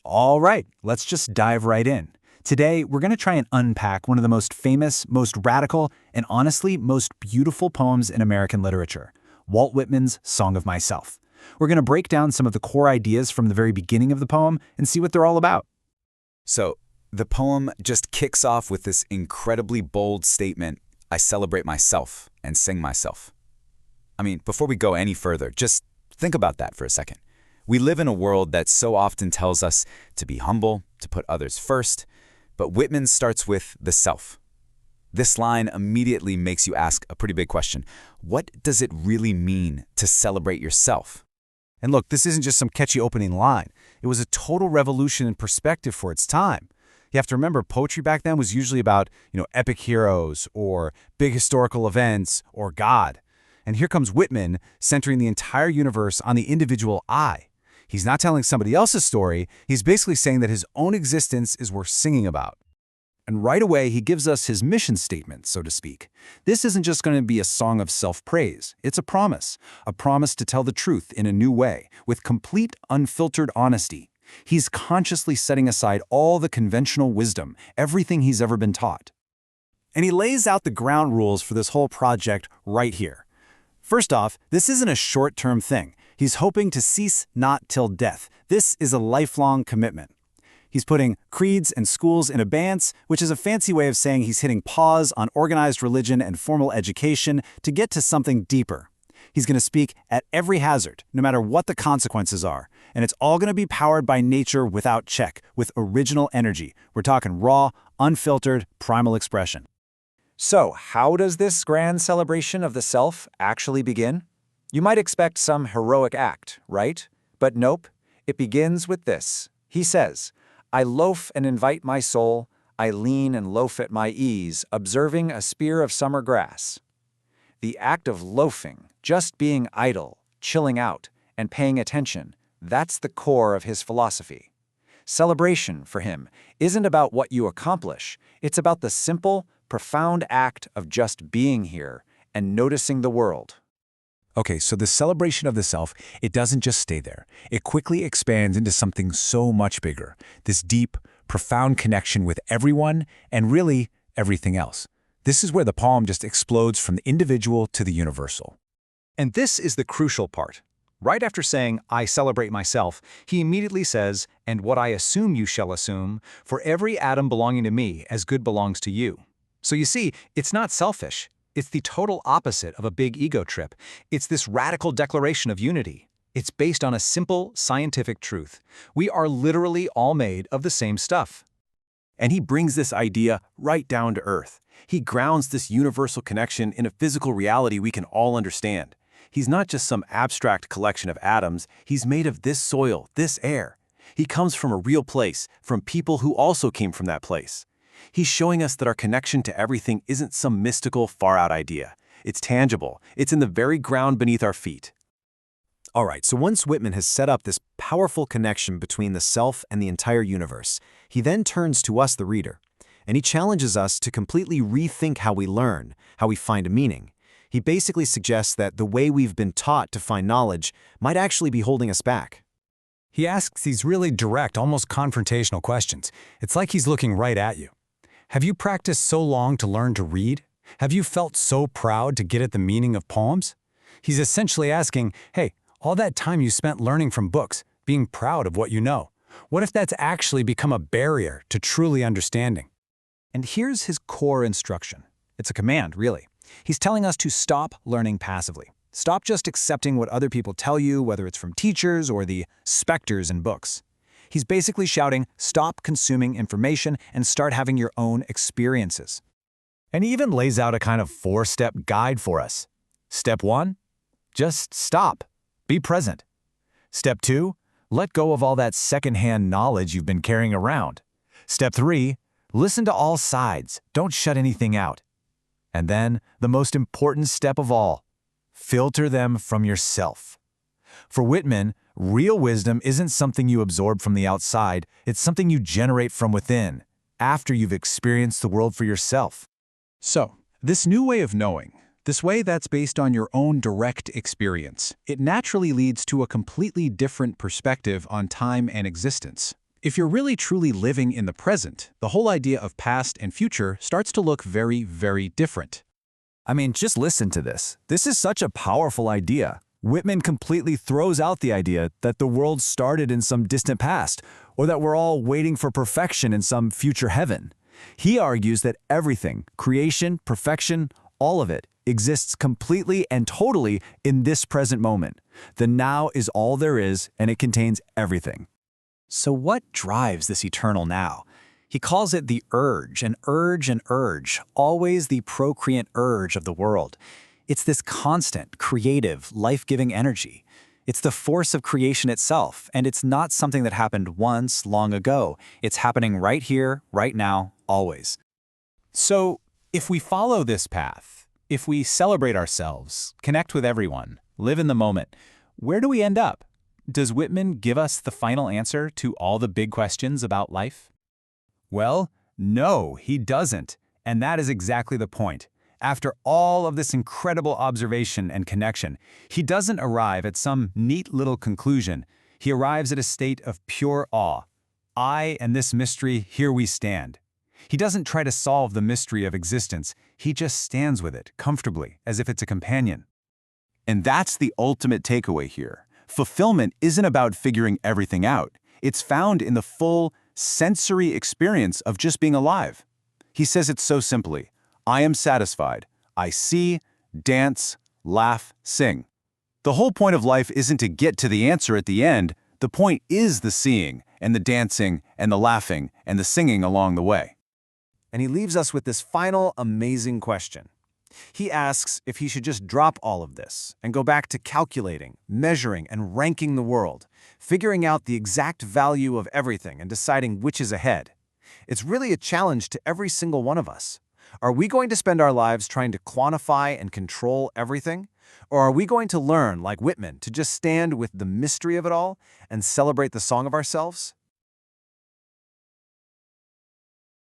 All right, let's just dive right in. Today, we're going to try and unpack one of the most famous, most radical, and honestly, most beautiful poems in American literature, Walt Whitman's Song of Myself. We're going to break down some of the core ideas from the very beginning of the poem and see what they're all about. So, the poem just kicks off with this incredibly bold statement, I celebrate myself and sing myself. I mean, before we go any further, just think about that for a second. We live in a world that so often tells us to be humble, to put others first, but Whitman starts with the self. This line immediately makes you ask a pretty big question. What does it really mean to celebrate yourself? And look, this isn't just some catchy opening line. It was a total revolution in perspective for its time. You have to remember, poetry back then was usually about, epic heroes or big historical events or God. And here comes Whitman centering the entire universe on the individual I. He's not telling somebody else's story. He's basically saying that his own existence is worth singing about. And right away, he gives us his mission statement, so to speak. This isn't just going to be a song of self-praise. It's a promise to tell the truth in a new way, with complete, unfiltered honesty. He's consciously setting aside all the conventional wisdom, everything he's ever been taught. And he lays out the ground rules for this whole project right here. First off, this isn't a short-term thing. He's hoping to cease not till death. This is a lifelong commitment. He's putting creeds and schools in abeyance, which is a fancy way of saying he's hitting pause on organized religion and formal education to get to something deeper. He's going to speak at every hazard, no matter what the consequences are. And it's all going to be powered by nature without check, with original energy. We're talking raw, unfiltered, primal expression. So, how does this grand celebration of the self actually begin? You might expect some heroic act, right? But nope, it begins with this. He says, I loaf and invite my soul, I lean and loaf at my ease, observing a spear of summer grass. The act of loafing, just being idle, chilling out, and paying attention, that's the core of his philosophy. Celebration, for him, isn't about what you accomplish. It's about the simple, profound act of just being here and noticing the world. Okay, so the celebration of the self, it doesn't just stay there. It quickly expands into something so much bigger, this deep, profound connection with everyone and really everything else. This is where the poem just explodes from the individual to the universal. And this is the crucial part. Right after saying, I celebrate myself, he immediately says, and what I assume you shall assume, for every atom belonging to me as good belongs to you. So you see, it's not selfish. It's the total opposite of a big ego trip. It's this radical declaration of unity. It's based on a simple scientific truth. We are literally all made of the same stuff. And he brings this idea right down to earth. He grounds this universal connection in a physical reality we can all understand. He's not just some abstract collection of atoms. He's made of this soil, this air. He comes from a real place, from people who also came from that place. He's showing us that our connection to everything isn't some mystical, far-out idea. It's tangible. It's in the very ground beneath our feet. All right, so once Whitman has set up this powerful connection between the self and the entire universe, he then turns to us, the reader, and he challenges us to completely rethink how we learn, how we find meaning. He basically suggests that the way we've been taught to find knowledge might actually be holding us back. He asks these really direct, almost confrontational questions. It's like he's looking right at you. Have you practiced so long to learn to read? Have you felt so proud to get at the meaning of poems? He's essentially asking, hey, all that time you spent learning from books, being proud of what you know, what if that's actually become a barrier to truly understanding? And here's his core instruction. It's a command, really. He's telling us to stop learning passively. Stop just accepting what other people tell you, whether it's from teachers or the specters in books. He's basically shouting, stop consuming information and start having your own experiences. And he even lays out a kind of 4-step guide for us. Step 1, just stop. Be present. Step 2, let go of all that secondhand knowledge you've been carrying around. Step 3, listen to all sides. Don't shut anything out. And then, the most important step of all, filter them from yourself. For Whitman, real wisdom isn't something you absorb from the outside, it's something you generate from within, after you've experienced the world for yourself. So, this new way of knowing, this way that's based on your own direct experience, it naturally leads to a completely different perspective on time and existence. If you're really truly living in the present, the whole idea of past and future starts to look very, very different. I mean, just listen to this. This is such a powerful idea. Whitman completely throws out the idea that the world started in some distant past, or that we're all waiting for perfection in some future heaven. He argues that everything, creation, perfection, all of it, exists completely and totally in this present moment. The now is all there is, and it contains everything. So what drives this eternal now? He calls it the urge, an urge, an urge, always the procreant urge of the world. It's this constant, creative, life-giving energy. It's the force of creation itself, and it's not something that happened once, long ago. It's happening right here, right now, always. So, if we follow this path, if we celebrate ourselves, connect with everyone, live in the moment, where do we end up? Does Whitman give us the final answer to all the big questions about life? Well, no, he doesn't. And that is exactly the point. After all of this incredible observation and connection, he doesn't arrive at some neat little conclusion. He arrives at a state of pure awe. I and this mystery, here we stand. He doesn't try to solve the mystery of existence. He just stands with it, comfortably, as if it's a companion. And that's the ultimate takeaway here. Fulfillment isn't about figuring everything out. It's found in the full, sensory experience of just being alive. He says it so simply. I am satisfied. I see, dance, laugh, sing. The whole point of life isn't to get to the answer at the end. The point is the seeing, and the dancing, and the laughing, and the singing along the way. And he leaves us with this final amazing question. He asks if he should just drop all of this and go back to calculating, measuring, and ranking the world, figuring out the exact value of everything and deciding which is ahead. It's really a challenge to every single one of us. Are we going to spend our lives trying to quantify and control everything? Or are we going to learn, like Whitman, to just stand with the mystery of it all and celebrate the song of ourselves?